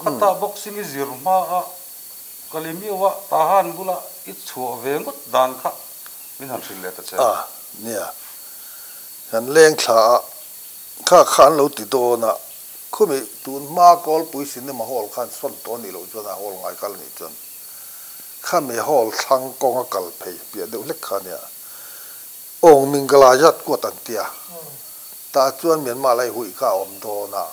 khata boxing zirma a kalimiwa tahan bula itchu vengut dan kha min han thile ta cha nia han leng thla kha khan lo ti do na khumi tun ma kol puisin ne ma hol khan son to ni lo chona hol ngai kal ni chon khami hol thang kong kal phei pia de lek khan ya ong mingala jat ko tan tia ta chuan mian ma lai hui ka om do na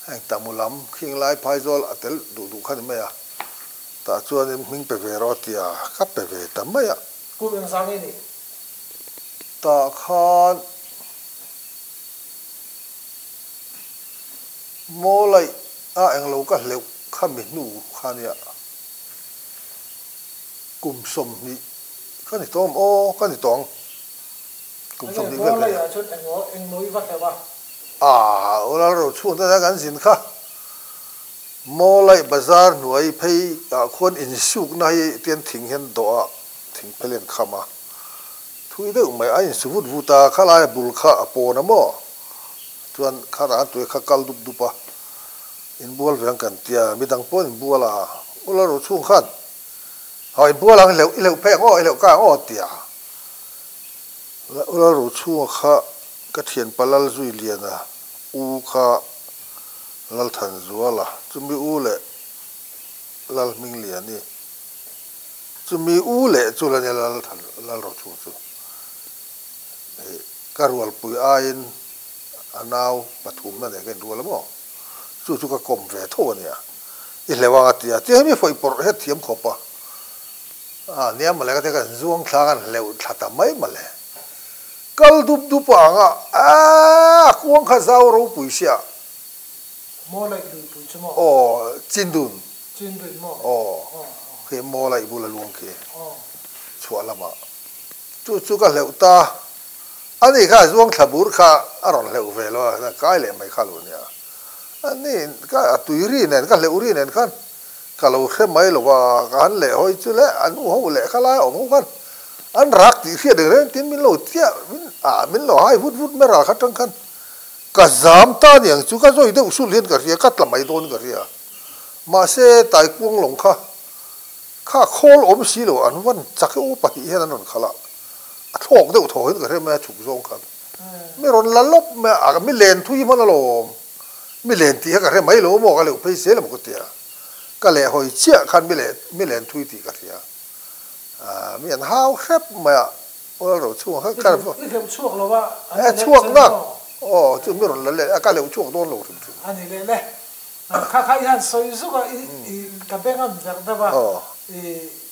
hang tamulam khing lai phaizol atel du khan me ya ta chuan ming pe ve ro tia ka pe ve ta ma ya ku beng sang ni ta khan mo lai a eng lo ka leu khami nu khan ya kum som ni kan ni tom o kan ni tong kum som ni vel mo lai a chut eng noi va ka ba ola ro chu ta kan sin kha mo lai bazar nuai phei a khon in suk nai tian thing hen do a thing phelen khama thui de mai ai su vut vuta khala bul kha apo na mo chuan khara tu kha kal dup dupa in bol veng kan tia midang pon in bola ola ro chu khan hoi bola leu phe ngo leu ka ngo tia ola ro chu kha ka thian palal zui liana u kha lal than zuala chumi u le lal ming liani chumi u le chula ne lal than lal ro chu chu karwal pui ain anau pathum na ne gen duala mo chu chu ka kom ve tho nia i lewa tia ti mi foi por he thiam khopa niam male ka te ka zuang thla kan leu thata mai male kal dup dup anga kuang kha zau ro pui sia mo lai du pu chmo chindun mo ke mo lai bula luang ke chua lama chu ka leu ta ani kha zuang thabur kha aron leu ve lo na kai le mai kha lo nia ani ka tuiri nen ka leuri nen khan kalau khe mai lo wa kan le hoi chu le anu ho le khala ong kan an rak ti khia de ren tin min lo tia min lo hai vut vut me ra kha tang khan ka zam ta niang chu ka zoi de usul len ka ria kat la mai don ka ria ma se tai kuang long kha khol om si lo an wan chak o pa hi hen an khala a thok de tho hin ka re ma chu zong khan me ron la lop me mi len thui ma lo mi len ti ka re mai lo mo ka le pe se le mo ko tia ka le hoi chia khan mi len thui ti ka ria mi an hao khep ma ola ro chu ha ka le chuak lo wa chuak na chu mi ron la le ka le chuak don lo chu ani le kha han soi zu ka bengam jar da ba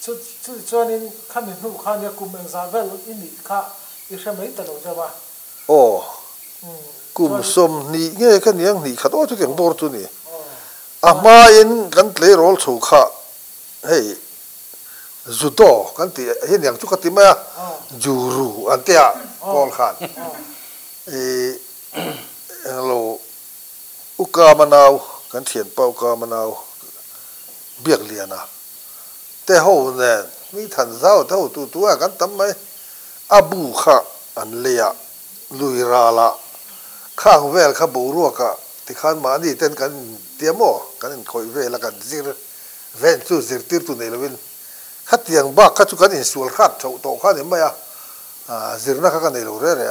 chu nin khami nu kha ne kum eng za vel ini kha I mai ta lo ja ba kum som ni nge ka niang ni khat o chu teng dor chu ni ama in kan tle rol chu kha hei judo kan ti hin yang chu ka ti ma juru antia kol khan lo uka manau kan thian pau ka manau biak liana te ho ne mi than zau tho tu kan tam mai abu kha an leya luirala khang vel kha bo ru ka ti khan ma ni ten kan tiamo kan khoi ve la kan zir ven chu zir tir tu nei lovin khatiang ba kha chu kan in sul khat tho to kha ne ma ya zir na kha kan nei lo re re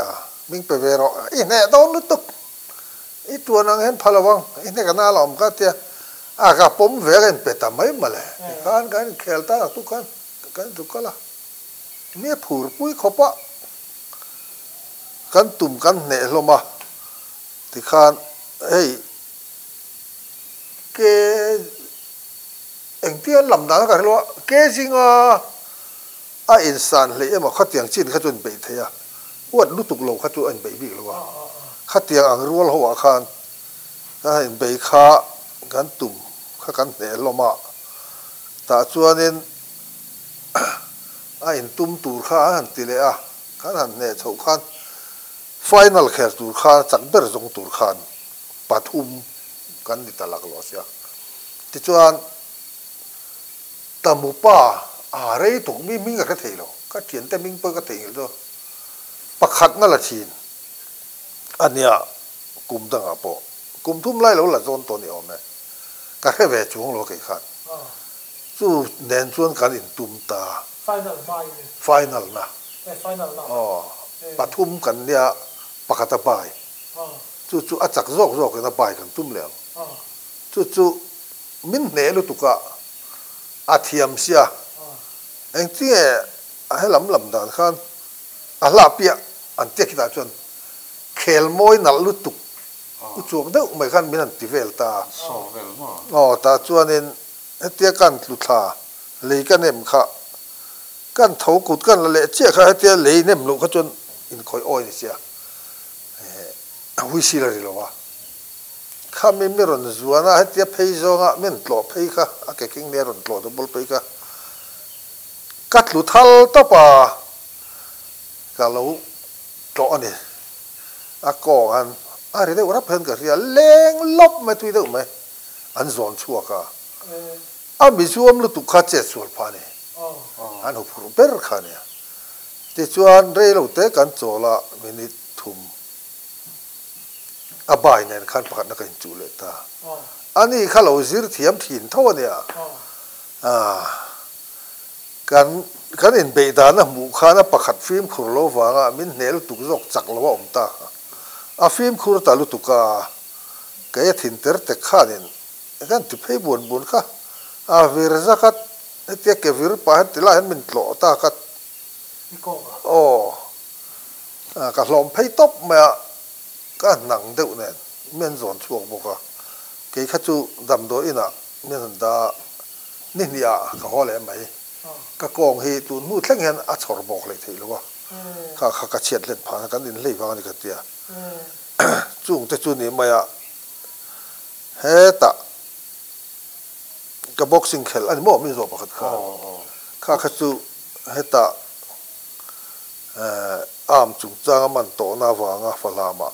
ming pe ve ro I ne don lu tuk I tu nang hen phalawang I ne kana lom ka tia ka pom ve kan pe ta mai ma le kan khel ta tu kan tu kala mi phur pui khopa kan tum kan ne hloma ti khan hey ke eng tian lam da ka lo ke jinga a insan le ema khatiang chin kha chun be theya wat lu tuk lo kha chu an be bi lo wa khatiang ang rual ho khan ka in be kha kan tum kha kan ne hloma ta chuanin a in tum tur kha han ti le kan han ne chho khan final khel tur khan chak ber zong tur khan pathum kan ni talak lo sia ti chuan tamupa rei tuk mi ming ka theilo ka thian te ming pa ka theil do pakhat na la thin ania kum danga po kum thum lai lo la zon to ni ome ก็แค่เวช่วงโลกไอ้ขันจู่เน้นชวนกันอินตุมตา final มาอยู่ final นะ final นะอ๋อปทุมกันเนี่ยปกติไปจู่อาจักโรคกันไปกันตุ้มแล้วจู่มินเนลุตุกะอาเทียมเสียเองที่ให้ลำด่านขันอาลาเปียอันเจ๊กิตาจนเคลมอยนัลลุตุกอุจวกเด็กไม่ขันมินันติเวลตาอ๋อตาจวนนี้เตี้ยกันลุทาเลยกันเอ็มค่ะกันเท้ากุดกันละเละเจ้าค่ะเตี้ยเลยเอ็มลุเขาจนอินคอยอ้อยนี่เสียวิสิลาริโลวะข้าไม่รอนจวนนะเตี้ยเพย์จงอ่ะไม่หลอเพย์ค่ะอาเกกิ้งเนี่ยรอนหลอดับเบิลเพย์ค่ะกัดลุทัลต่อป่าก็เราหลอนี่อากอกันอะไรได้รับเพิ่นกับเรียเล้งลบไม่ทุยได้ไหมอันสอนชั่วค่ะอันมิชวมลุตุขัดเจ็ดส่วนพานี่อันหุบรูเปอร์ขานี่ที่ชวนเรื่องเราเตะกันโจละมินิทุ่มอบายเนี่ยขันประกันนักเรียนจูเลต้าอันนี้ข้าเราซิร์เทียมถิ่นเท่าเนี่ยกันเห็นเบดานะหมู่ข้านะประคัดฟิล์มขุรโลวางมินเนลตุกจกจักละว่าอมตาฟิล์มขุรตาลุตุกาแกถิ่นเตอร์เตะข้านี่กันติดให้บุญค่ะวิรจักเตี้ยเกวิรปะติลาเห็นมันโลตากัดโอ้กัดลมให้ตบมาก็หนังเดือดเนี่ยเมียนสอนช่วงบุกะเกี่ยขัดจูดำโดยน่ะเมียนดานี่เนี่ยก็หัวแหลมไหมก็กองให้ตัวนู้นแท่งเห็นอัศรบอกเลยทีหรือว่าข้าก็เฉียดเล่นผ่านกันดินเล่ฟังนี่กันเตี้ยจุงแต่จุนี่มาเฮตะกับบ็อกซิ่งเขลอันนี้มั่วไม่รู้ประคัดข้าขัดจูเฮตะอามจุงจ้างมันโตนาวางฟลามา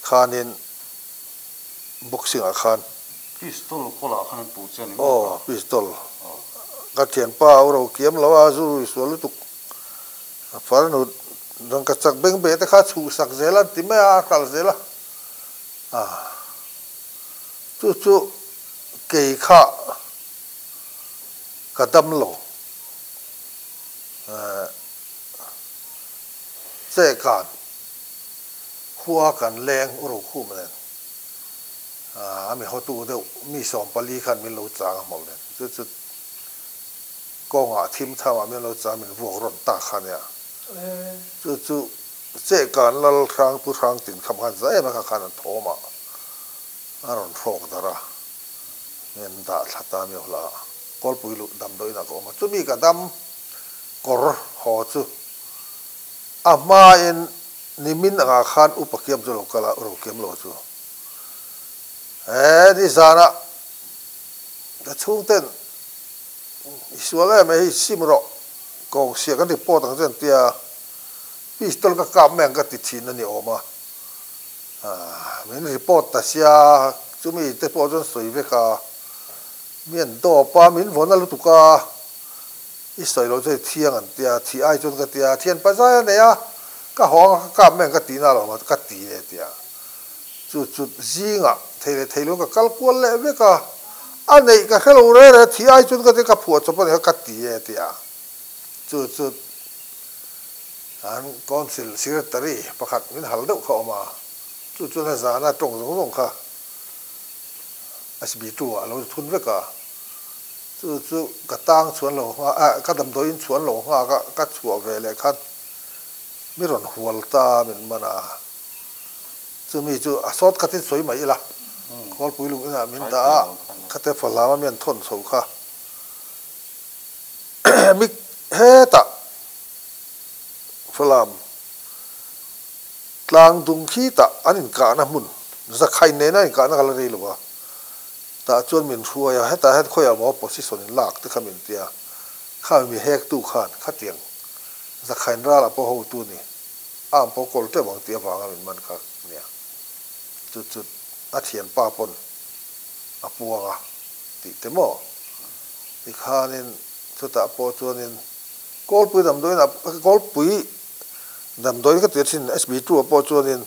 ข้านินบ็อกซิ่งอาคารพิสตอลก็ละขันปูเจนโอ้พิสตอลก็เทียนป้าเราเกี่ยมเราอาจูรุสวลุตุกฟ้าหนุดดังกระจักเบ่งเบแต่ข้าชูสักเซลันติไม่อาคัลเซล่ะจู่เกี่ยข้ากระดำโลเจ้าการขัวกันแรงอุรุคู่มันมีเขาตู้เดียวมีสองปลีขันมีโลจางหมดเลยจุดกองทิมทำมีโลจางมีพวกรถตาขันเนี่ยจุดเจ้าการลัลครั้งผู้ครั้งติดคำขันใจมาขันโทมาอารมณ์โฟกดาราเงินดาทัตตามีหัวละกอลปุยลุดำโดยนักออกมาจุมีกระดำกอร์หอจุมาเอ็นนิมินอาคารอุปเกียมจุลกละอุปเกียมโลจูนี่สาระแต่ช่วงเต้นส่วนแรกไม่ให้ซิมรอกองเสียกันที่ปอตั้งเส้นเตียพี่ตลกกำแมงก็ติดชินนั่นนี่ออกมาไม่ได้ปอตัดเสียจุมีแต่ปอจนสวยเวกาเมียนโตปามินฝนนั่นลุตุกาอิสราเอลจะเที่ยงอันเตียที่ไอจนก็เตียเทียนปัจจัยเนี่ยก็ห้องก็แม่งก็ตีน่าหรอกมันก็ตีเนี่ยเตียจุดจิงอ่ะเทลุก็กัลกวนเลยเวก็อันนี้ก็แค่เราเรื่อยที่ไอจนก็เตียก็ผัวจบเนี่ยก็ตีเนี่ยเตียจุดอันคอนซิลซิเรตรีประคัดมินหัลดุเข้ามาจุดนั้นสานะตรงค่ะSB ตัวเราทุนเวก็จู่กระตั้งสวนหลงก็ดำโดยสวนหลงก็ชัวเวเลยครับไม่ร้อนหัวตาเหมือนมันจู่มีจู่สอดกระติสวยไหมล่ะก็ปุยลุงนี่มินตากระเตฝรั่งมันทนสูงค่ะมิเฮตะฝรั่งกลางดุงขี้ตะอันนี้กานะมุนจะใครเน้นอันนี้กานะกันเลยหรือวะแต่จนมินชัวให้แต่ให้ค่อยเอาหมอปอสิสนิลากที่ขมินเตียข้ามีแหกตู้ขานข้าเตียงจะใครร่าละพอหูตู้นี่พอกลเตบางเตียฟังมินมันค่ะเนี่ยจุดอาเทียนป้าปนปัวกะติเตมอติข้านินสุดตาปอจวนินกอลปุยดำโดยนะกอลปุยดำโดยก็เตียชินSB ตัวปอจวนิน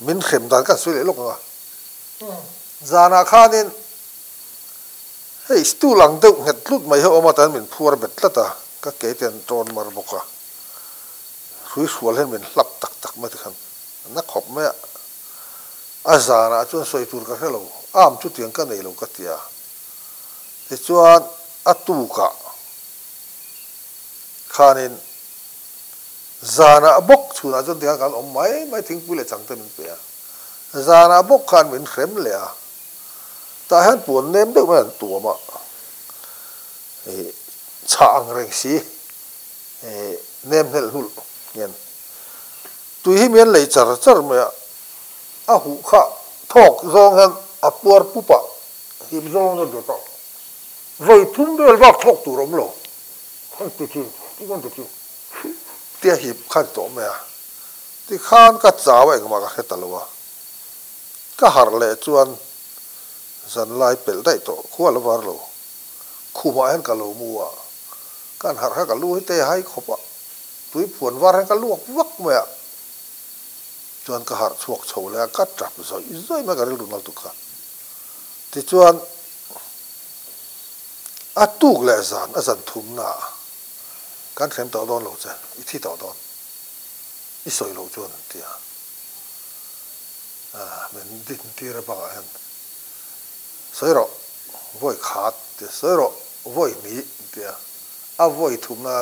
มินเข็มดันกันสวยเลยลูกอ่ะ zana khanin hei stu lang deuh nget lut mai ho oma tan min phuar bet lata ka ke ten tron mar boka hui sual hen min hlap tak tak ma ti khan na khop me a zana chuan soi tur ka hello am chu tiang ka nei lo ka tia ti chuan atu ka khanin zana bok chuna chun tiang kan om mai thing pule chang te min pe zana bok khan min khrem le a ta han puan nem deuh man tu ma chang reng si nem hel hul ngen tui hi mian lei char char me a hu kha thok zong han a puar pupa him zong no ta voi thum bel va thok tu rom lo kan ti ti kon ti tia hip khan to me a ti khan ka chaw eng ma ka hetalwa ka har le chuan zan lai pel dai to khwal war lo khuma hen ka lo muwa kan har ha ka lu te hai khopa tui phuan war hen ka luak wak me a chuan ka har chuak chho le ka trap zoi ma ka ri lu mal tu kha ti chuan a tuk le zan a zan thum na kan khem to don lo cha I thi to don I soi lo chuan tia men din ti ra ba hen soi ro voi khat te soi ro voi mi tia a voi thum na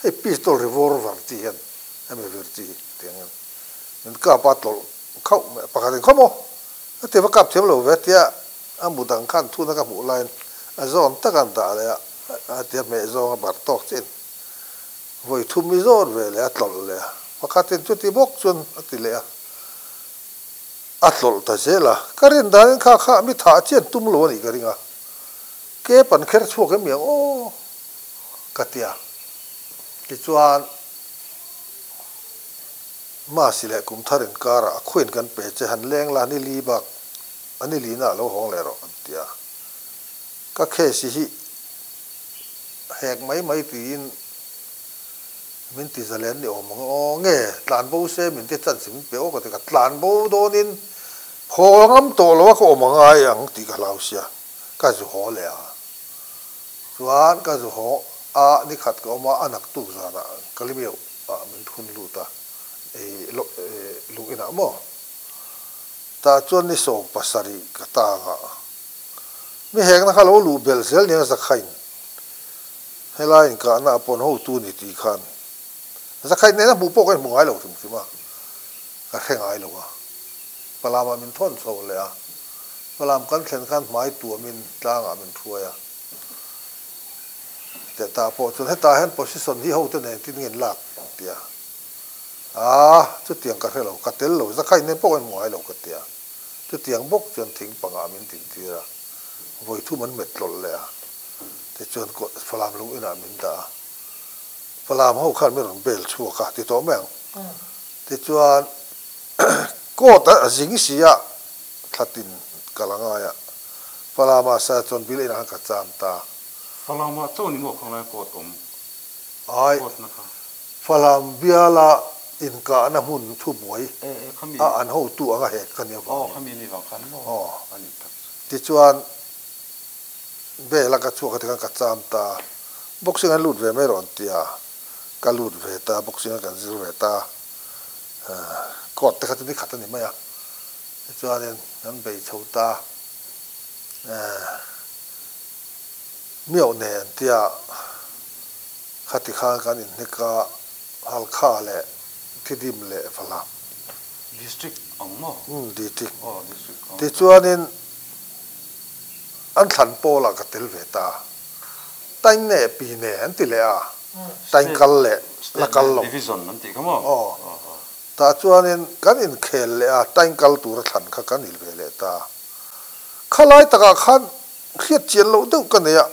he pistol revolver ti hen ame ver ti tiang men ka pa tol khau me pa ka den khomo te va kap them lo ve tia amu dang khan thu na ka mu line a zon ta kan da le a te me zon bar tok chin voi thum mi zor ve le a tol le pa ka ten chu ti bok chun ati le a tol ta zela karin dan kha mi tha chen tum lo ni garinga ke pan kher chu ke mi o katia ti chuan ma sile kum tharin kara khuin kan pe che han leng la ni li bak ani li na lo hong le ro tia ka khe si hi hek mai tin min ti zalen ni om o nge tlan bo se min ti chan sim pe o ka te ka tlan bo donin khongam to lo ko ma ngai ang ti ka lau sia ka zu ho le a chuan ka zu ho a ni khat ko ma anak tu za na kalimeu a min thun lu ta lu ina mo ta chuan ni so pasari ka ta nga mi hek na khalo lu bel zel ni za khain helain ka na pon ho tu ni ti khan za khain ne na bu pok mu ngai lo tum si ma ka khengai lo wa palama min thon so le a palam kan thlen khan mai tu min tlanga min thuaya te ta po chun heta hen position hi ho te ne tin ngin lak tia chu tiang ka helo ka tel lo za khain ne pok mu ngai lo ka tia chu tiang bok chun thing panga min ting tira voi thu man met lol le a te chun ko palam lu ina min da palam ho khan mi ron bel chu ka ti to meng ti chuan ko ta jing sia thatin kalanga ya palama sa chon bil ina ka cham ta palama chon ni mo khang lai ko tom ai palam biala in ka na hun thu boi khami an ho tu anga he kan ya khami ni wang khan mo ani tak ti chuan be la ka chu ka cham ta boxing an lut ve me ron tia ka lut ve ta boxing kan zir ve ta kot te khatni khatani maya chuanin nan bei chhota miau ne tia khati kha kan in nika hal kha le thidim le phala district angmo district district ti chuanin an than pola ka tel ve ta taing ne pi ne an ti le a taing kal le la kal lo division nan ti kamo ta chuanin kan in khel le a taing kal tur than kha kan il ve le ta khalai taka khan khiat chian lo deuh kan ya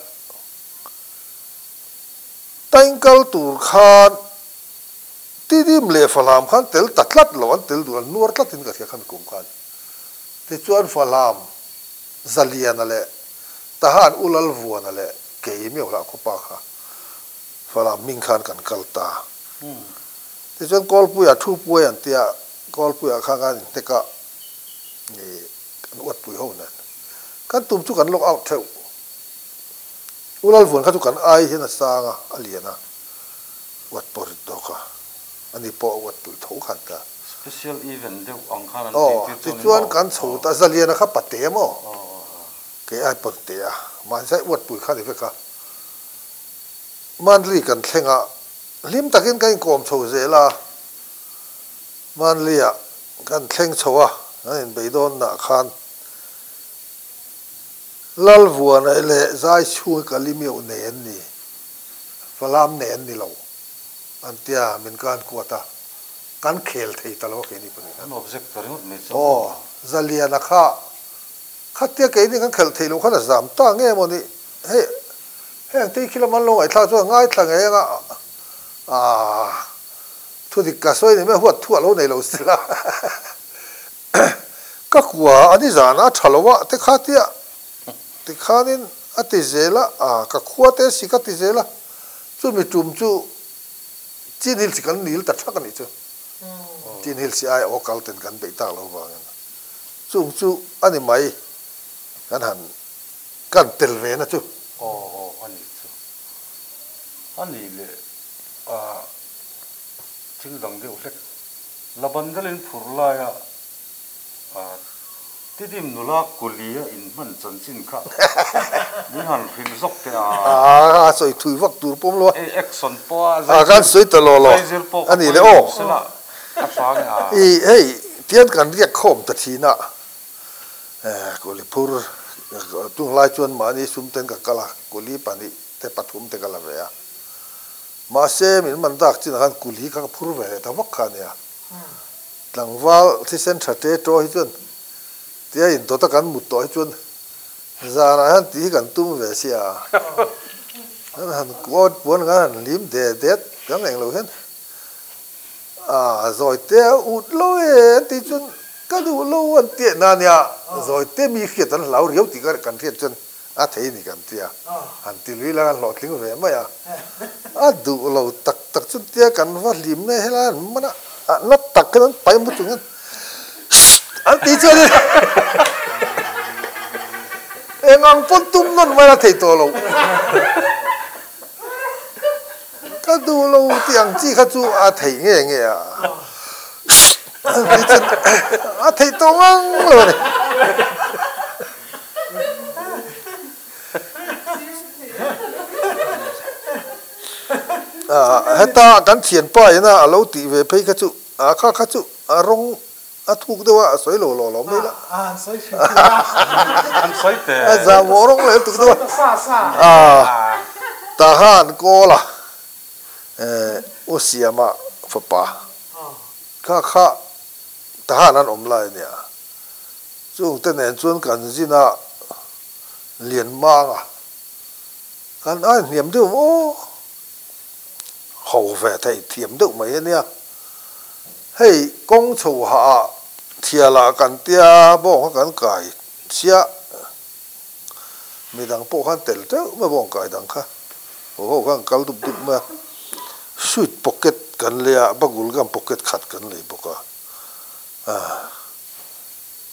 taing kal tur khan tidim le falam khan tel tatlat lo an tel dur nuar tlatin ka khan kum khan ti chuan falam zalian ale tahan ulal vuan ale ke mi ola ko pa kha falam ming khan kan kalta ti chuan kol pu ya thu pu yan tia kol pu ya kha kan te ka ni kan wat pu ho na kan tum chu kan lock out theu ulal vun kha chu kan ai hena sanga aliana wat porit doka ani po wat pul tho khan ta special event deuh ang khan ti chuan kan chho ta zaliana kha pate mo ke ai pote a man sai wat pul kha ni veka manli kan thlenga lim takin kan kom chho zela manlia kan thleng chowa an beidon na khan lal vuan ele zai chu kalimiu nen ni falam nen ni lo antia min kan kuata kan khel thei talo ke ni pani an object karingot me chu zaliana kha khatia ke ni kan khel thei lo khana zam ta nge mo ni he heng ti kiloman lo ai thla chu ngai thla nge nga thu dik ka soi ni me huat thu lo nei lo sila ka kwa ani zana thalowa te khatia te khanin ati zela ka khua te sikati zela chu mi tum chu chin hil sikan nil ta thak ani chu chin hil si ai okal ten kan be ta lo wa chung chu ani mai kan han kan tel ve na chu ani chu ani le thing dang deuh hlek labandalin phurla ya tidim nula kulia in man chanchin kha ni han phil zok te soi thui vak tur pom lo action po kan soi ta lo ani le hey tian kan riak khom ta thina ko li phur tung lai chuan ma ni sum ten ka kala ko li pani te pathum te kala ve ya ma se min man dak chin han kuli ka phur ve ta vak kha ne tlangwal thi sen thate to hi chuan tia in to ta kan mu to hi chuan zara han ti kan tum ve sia han ko pon ga han lim de det kan eng lo hen rồi te ut lo e ti chuan ka du lo an te na nya rồi te mi khiat an lau riau ti ka kan khiat chuan a thei ni kan tia han ti lui la lo tling ve ma ya a du lo tak tak chun tia kan va lim ne hela mana na tak kan pai mu chung an ti chuan engang pon tum non ma thei to lo ka du lo tiang chi kha chu a thei nge nge a thei to ngang lo ne heta kan thian pa ina alo ti ve phei kha chu kha chu rong thuk dewa soi lo me la soi an soi te za mo rong le tu dewa ta han ko la o siama papa kha ta han an om lai nia chung te nen chuan kan zina lian ma nga kan ai niam du o hầu về thầy thiểm được mấy nia hey công chủ hạ thìa là cần tia bông cần cài xia mi đang bộ khăn tel thế mà bông cài đang kha ô khăn cal đục đục mà sweet pocket cần lia bagul gam pocket khát cần lấy boka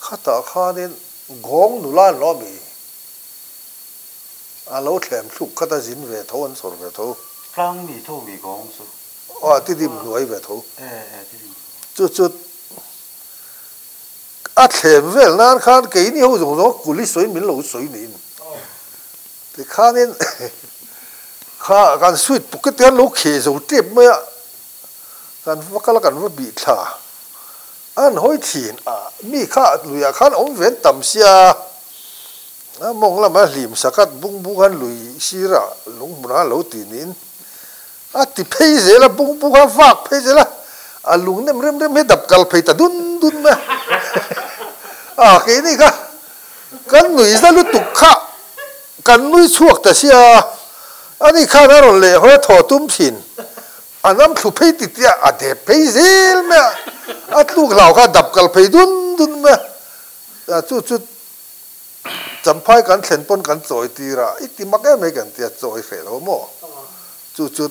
khát ta khá nên gong nụ lan lo mi lâu thèm sụp khát ta dính về thâu ăn sор về thâu plang mi tho mi gong su ti dim nuai ve tho chu a thlem vel nan khan ke ni ho zong zo kuli soi min lo soi ni ti khanin kha kan sweet pocket te lo khe zo tep ma kan vakala kan va bi tha an hoi thin mi kha luya khan om ven tam sia mong la ma lim sakat bung bu han lui sira lung muna lo ti nin ti phei zela bung bung ha vak phei zela lung nem rem he dap kal phei ta dun ma ke ni ka kan nui za lu tuk kha kan nui chuak ta sia ani kha na ron le ho tho tum thin anam thu phei ti tia de phei zel ma tluk lau kha dap kal phei dun ma chu champhai kan thlen pon kan choi ti ra iti mak em kan tia choi fe lo mo chu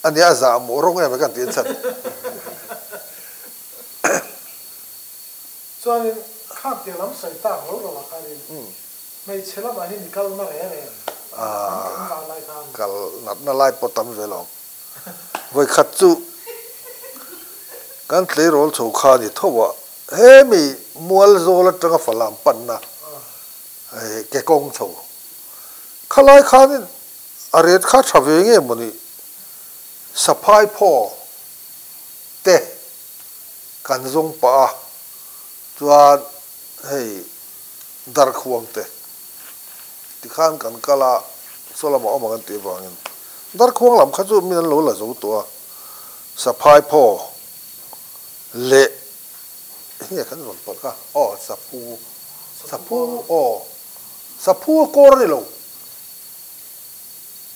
anh ấy giả mổ rong em cái tiền chân cho nên khác tiền lắm xảy ta lâu rồi là cái này mấy chế là bài này câu nó này kal nat na lai potam velo voi khat chu kan tle rol chu kha ni thowa he mi mual zola tanga falam panna ke kong chu khalai khan aret kha thave nge moni saphai pho te kan zong pa chuan hei dar khuang te ti khan kan kala solama oma kan te bangin dar khuang lam kha chu min lo la zo to saphai pho le nghe kan zon pa ka sapu kor ni lo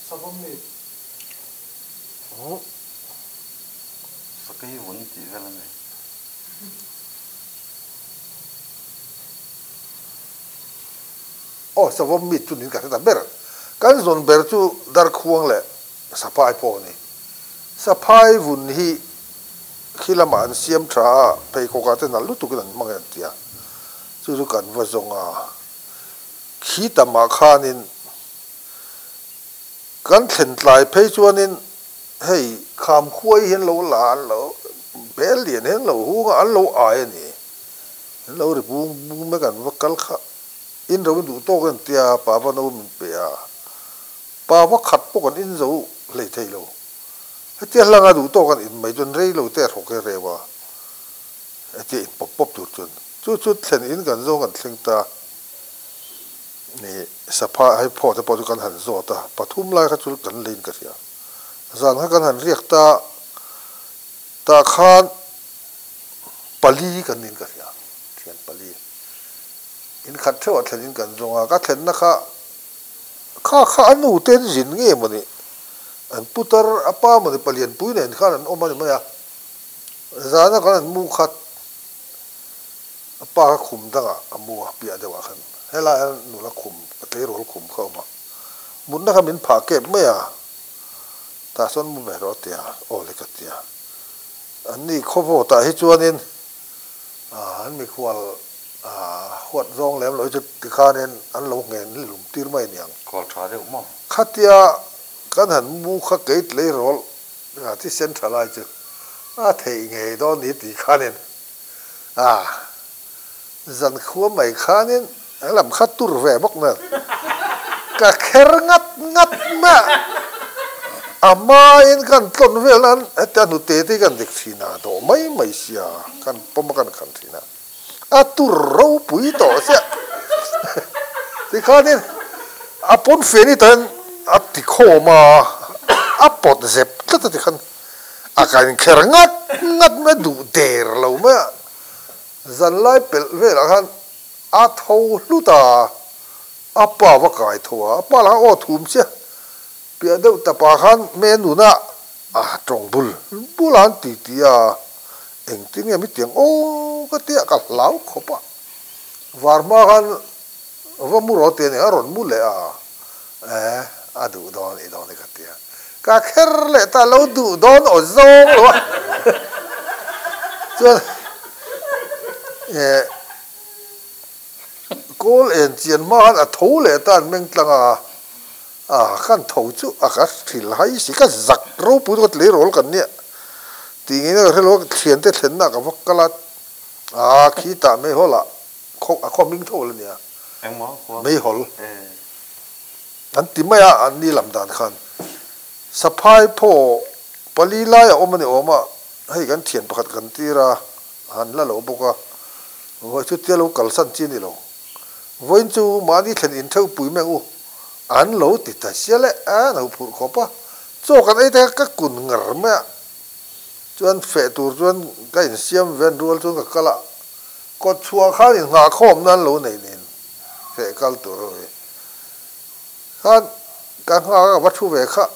sapu mi sakai won ti vela me sapu mi chu nin ka ta ber kan zon ber chu dar khuang le saphai pho ni saphai vun hi khilaman siam tha pei ko ka te na lu tu kan mangen tia chu kan wa zonga khi tama khanin kan thlen tlai phei chuanin hei kham khuai hen lo la an lo bel lian hen lo hu an lo ai ni lo ri bung me kan vakal kha in ro du to kan tia pa pa no min pe a pa wa khat po kan in zo le thei lo tia langa du to kan in mai chun rei lo te thok re wa ati pop pop tur chun chu thlen in kan zo kan thling ta ni sapa hai pho te po kan han zo ta pathum lai kha chul kan lein ka sia zan ha kan han riak ta khan pali kan nin ka sia thian pali in khat thewa thlen in kan zonga ka thlen na kha anu ten jin nge mani an putar apa mani palian pui nen khan an omani maya zana kan mu khat apa khum danga amu pia dewa khan hela nu la khum te rol khum kho ma mun na kamin pha ke maya ta son mu me ro tia o le ka tia an ni khobo ta hi chuanin an mi khwal huat zong lem lo chu ti khanen an lo ngen lum tir mai niang kol tha de mo khatia kan han mu kha ke le rol ti centralize thei nge do ni ti khanen zan khua mai khanen làm khát tur về bốc nè cả kher ngắt mà ama in kan ton vel nan eta nu te te kan dik thina do mai sia kan pom kan kan thina a tur ro pui to se ti khanin apon feni tan a ti kho ma a pot zep ta ti khan a kan kher ngat me du der lo ma zan lai pel vel khan a thâu luta apa wa kai thowa apa la o thum sia pia deuh ta pa khan menu na tong bulan ti tia eng tin mi tiang o ka tia ka lau khopa warma khan wa mu ro te ne ron mu le adu don I don ka tia ka kher le ta lo du don o zo lo kol en chian ma a tho le tan meng tlanga kan tho chu a ka thil hai si ka zak ro pu ko le rol kan ne ti nge na relo thian te thlen na ka vakala khi ta me hola kho ming tho le nia em mo me hol an ti maya an ni lam dan khan saphai pho pali la ya omani oma hei kan thian pakhat kan tira han la lo boka wo chu te lo kal san chi ni lo voin chu mani thlen in thau pui meng u an lo ti ta siale no phur khopa cho kan ai ta ka kun ngar ma chuan fe tur chuan ka in siam ven rual chuan ka kala ko chua kha in nga khom nan lo nei nin fe kal tur ro khan ka nga ka wa thu ve kha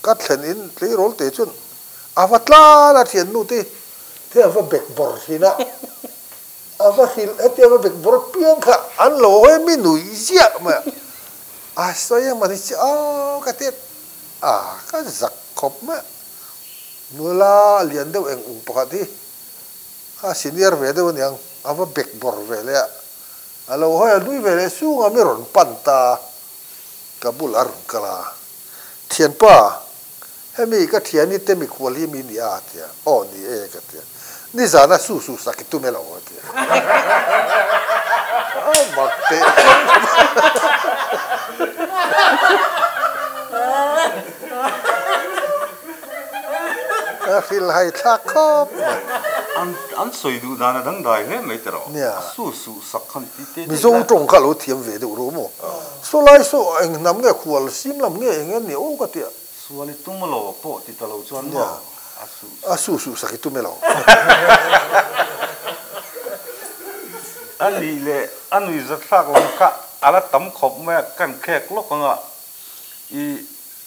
ka thlen in tle rol te chun avatla la thian nu ti the va bek bor hina ava hil etia va bek bor piang kha an lo he mi nui sia ma so yang ma ni ka tet ka zak khop ma nula lian deuh eng pakhat hi senior ve deuh niang ava bek bor ve le alo hoya lui vele su nga mi ron panta kabul arun kala thian pa hemi ka thiani te mi khwali mi ni a tia o ni e ka tia ni zana su su sakitu melo tia oh makte feel hai thak khop an soi du dana dang dai he mai tero su su sakhan ti te mi zo tong kha lo thiam ve de ro mo so lai so eng nam nge khwal sim lam nge eng ni o ka tia suali tumalo po ti talo chuan ma asu su sakitu melo ani le anu za thak lo ka ala tam khop me kan khek lo ka i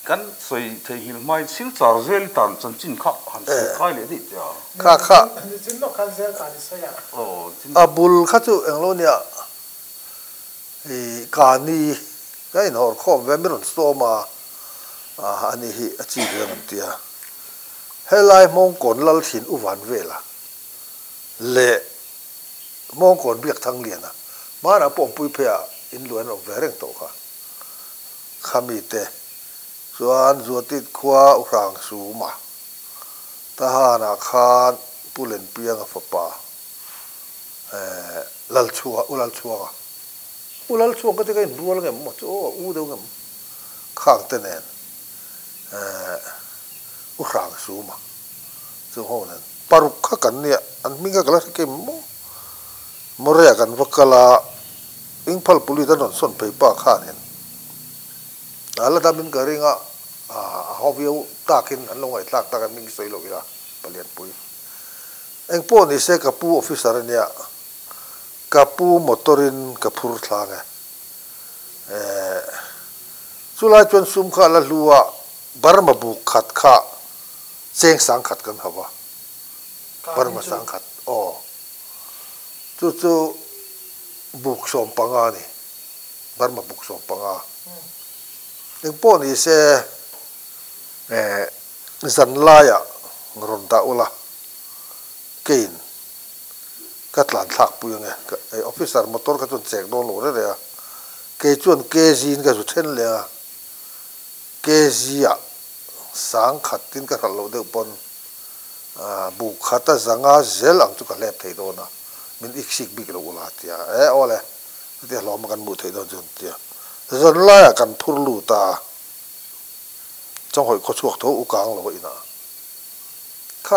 kan soi thei hil mai sil char zel tan chan chin kha han se khai le di ja kha chin no kan zel ka ni so ya abul kha chu englo nia e ka ni kai nor khom ve miron sto ma ani hi achi ve nam tia helai mong kon lal thin u van vela le mong kon biak thang liana mara pom pui phea in luan ong vereng to kha khami te chuan zuatit khwa urang su ma tahana khan pulen pianga fapa lal chua ulal chua ka te kai rual ngam mo chu u deu ngam khang te nen urang su ma chu ho nan paruk kha kan ne an minga kala ke mo morea kan vakala ingphal puli ta non son pe pa kha nen ala damin ka ringa hobio takin an longai tlak ta kan ming sei lo ila palian pui eng po ni se ka pu officer nia ka pu motorin ka phur thlang chulai chon sum kha la luwa barma bu khat kha cheng sang khat kan hawa barma sang khat o chu buk som panga ni barma buk som panga eng po ni se zan laya ron da ula kein katlan thak pu nge officer motor ka chun chek don lo re ke chun ke jin ka su then le ke zia sang khatin ka lo de pon bu khata zanga zel ang chu ka lep thei do na min iksik big lo ula tia ole te lo ma kan mu thei do jun tia zan laya kan phur lu ta trong hội có chuộc thấu u cang là vậy nè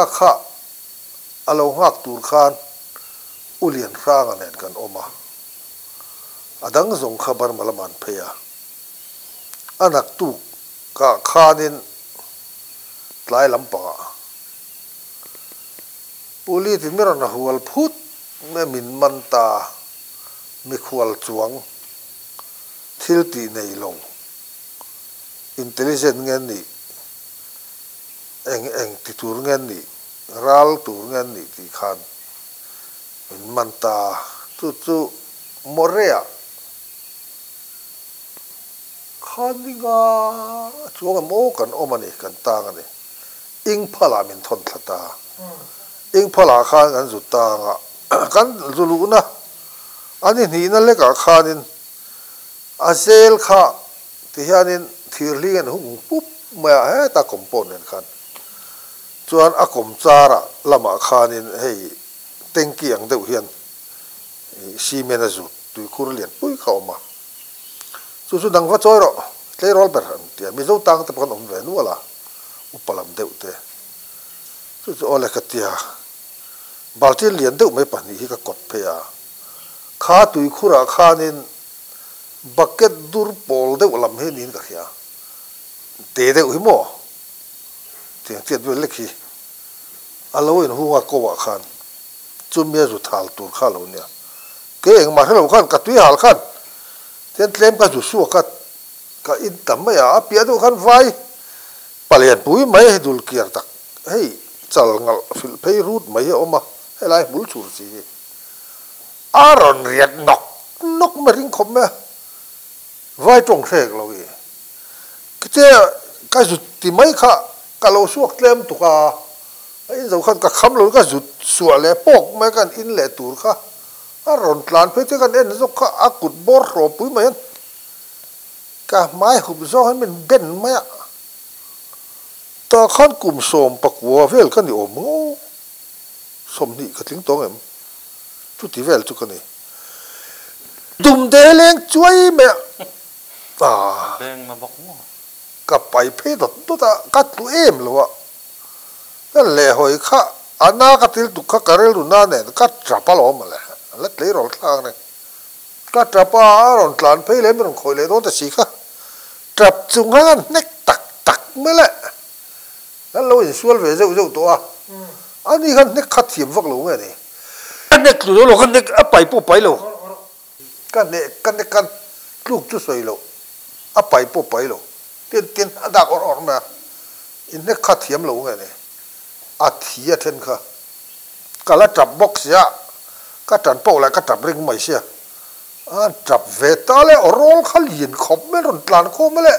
kha alo ngak tur khan u lian rang an nen kan oma adang zong khabar malaman pheya anak tu ka khanin tlai lampa puli tin meron na hual phut me min manta mi khwal chuang thil ti nei long intelligent ngen ni eng ti tur ngen ni ral tur ngen ni ti khan in manta chu morea khaninga chuanga mo kan omani kan tang ani ing phala min thon thata ing phala khan kan zutanga kan zuluna ani ni na le ka khanin azel kha ti hianin thirli an hung pup ma he ta component khan chuan a kom chara lama khanin hei tengki ang deuh hian cement a zut tui khur lian pui kha oma chu dang va choi ro tle rol ber an tia mi zo tang ta pan om ve nu ala upalam deuh te chu ole ka tia baltil lian deuh mai pani hi ka kot phe a kha tui khura khanin bucket dur pol deuh lam he nin ka khia te deuh hi mo tiang tiat ve lekhi alo in hunga ko wa khan chumia zu thal tur kha lo nia ke eng ma helo khan ka tui hal khan ten tlem ka zu su ka in tam ya apia do khan vai palian pui mai dul kiar tak hei chal ngal fil phei rut mai oma helai bul chur chi aron riat nok ma ring khom me vai tong thek lo gi kite ka zu ti mai kha ka lo suak tlem tu ka ai zo khan ka kham lo ka zu suwa le pok mai kan in le tur kha a ron tlan pe te kan en zo kha a kut bor ro pui mai ka mai hub zo han min ben mai ta khan kum som pakwa vel kan ni om ngo som ni ka tling tong em tu ti vel tu kan ni dum de leng chuai me beng ma bok mo ka pai phe dot to ta ka tu em lo wa kan le hoi kha ana ka til tu kha karel ru na ne ka trapa lo ma le la tle ro thang ne ka trapa ron tlan phe le mi ron khoi le do ta si kha trap chung han nek tak tak me le kan lo in sual ve zeu zeu to a ani kan nek kha thiam vak lo nge ni nek lu lo kan nek a pai po pai lo kan nek kan luk chu soi lo a pai po pai lo tin adak or ma in nek kha thiam lo nge ni a thia then kha kala trap box ya ka tan po la ka trap ring mai sia a trap ve ta le orol khalin khop me ron tlan kho me le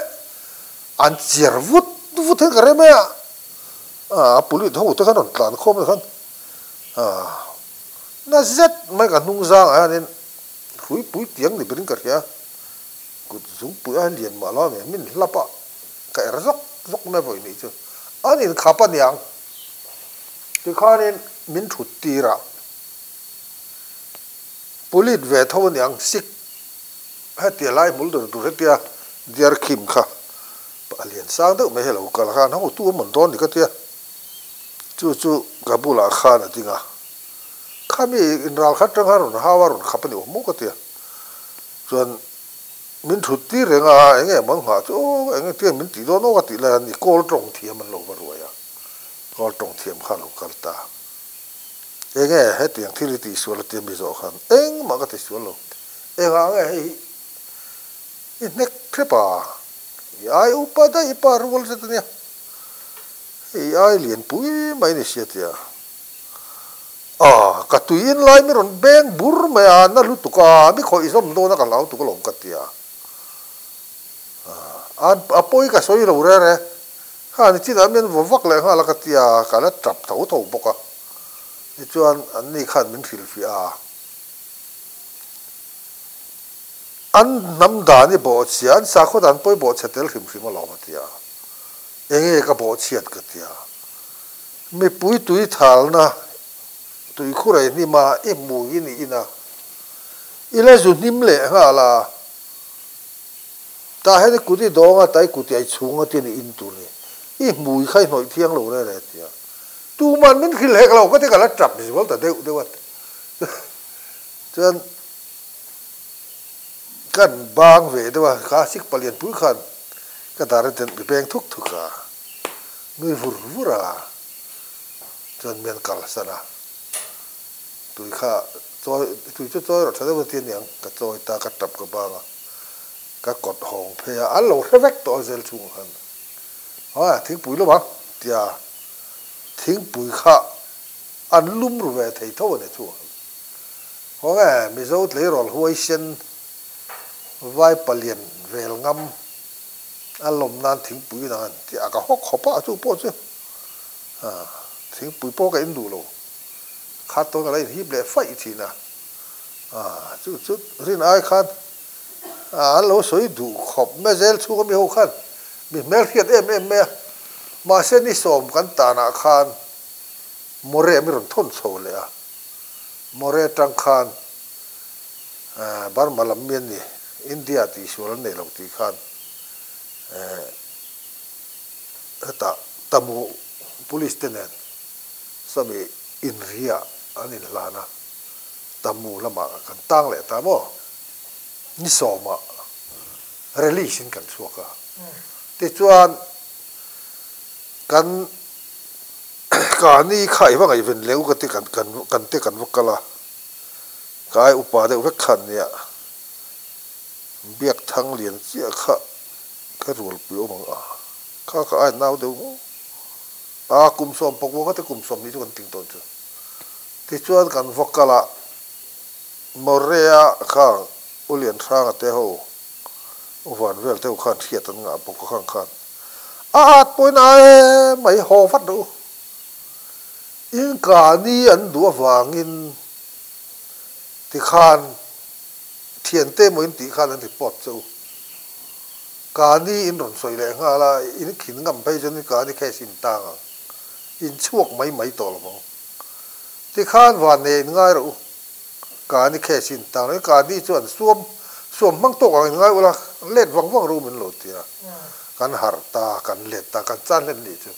an chiar vut vut the kare me a puli tho ta kan ron tlan kho me khan na zet mai ka nung zang a nen hui pui tiang ni bring ka ya ku zum pu a lian ma la me min lapa ka er zok me voi ni chu anin khapa niang ti khanin min thut tira pulit ve tho niang sik ha ti lai mul dur dur tia diar kim kha alian sang do me helo kal khan ho tu mon don ni ka tia chu kabula khan atinga khami in ral khat tang haron hawarun khapani mo ka tia chuan min thut ti renga enge mang ha chu enge tia min ti do no ka ti la ni kol tong thiam man lo ba ruaya kol tong thiam kha lo kal ta enge he tiang thili ti sual ti mi zo khan eng ma ka ti sual lo enga nge hi nek krepa ai upada ipar wol se tnia ai lien pui mai ni sia tia ka tuin lai mi ron beng bur ma na lu tu ka mi khoi som do na ka lau tu ko lom ka tia an apoi ka soi lo re ha ni chi da men vo vak le ha la ka tia ka la trap tho tho boka ni chuan an ni khan min fil fi a an nam da ni bo chian sa kho dan poi bo chetel khim khim lo ma tia enge ka bo chiat ka tia mi pui tui thal na tui khurai ni ma e mu ni ina ila zu nim le ha la ta he ni kuti do nga tai kuti ai chunga ti ni in tu ni i mu khai noi thiang lo re re tia tu man min khil hek lo ka te ka la trap ni bol ta de wat chuan kan bang ve de wa ka sik palian pui khan ka dar ten bi peng thuk thuka mi vura chuan men kal sana tui kha tui cho ro thada wa tin yang ka choi ta ka tap ka ba ka kot hong phe a lo revek to zel chung han ha thing pui lo ba tia thing pui kha an lum ru ve thei tho ne chu ho ga mi zo le rol huai sen vai palian vel ngam alom nan thing pui na ti aka hok khopa chu po chu thing pui po ka in du lo khát tôi cái này hiệp lệ phải thì na chút riêng ai khát lỗ soi đủ khop mẹ zel chú có mi hậu khát mi mẹ thiệt em mà sẽ đi xóm cắn ta na khan more mi ron thôn sầu lệ more trăng khan bar malam miên ni India thì số này lòng thì khan ta tamu police tenen sabi in ria anin lana tamu lama kan tang le ta mo ni soma relation kan suaka te chuan kan ka ni khai wa ngai ven leu ka te kan wakala kai upa de wek khan ya biak thang lian chia kha ka rul pi o mang ka ai nau de kum som pokwo ka te kum som ni chu kan ting ton chu ti chuan kan wakala morea kha ulian thang ate ho van vel te khan thiat an nga pok khan at poina mai ho fat do in ka ni an du wangin ที่ขานเทียนเต้มอินติขานนั่นที่ปอดเจ้าการนี้อินรอนสวยแรงอะไรอินขินงำไปจนการนี้แค่สินตางอินช่วงไม่ต่อละมั้งที่ขานวันเองง่ายหรือการนี้แค่สินตางแล้วการนี้ส่วนสวมมั่งตกอะไรง่ายเวลาเล่นวังรู้มันโหลดทีละกันหาตากันเล็ดตากันจันเล่นนี่จ้ะ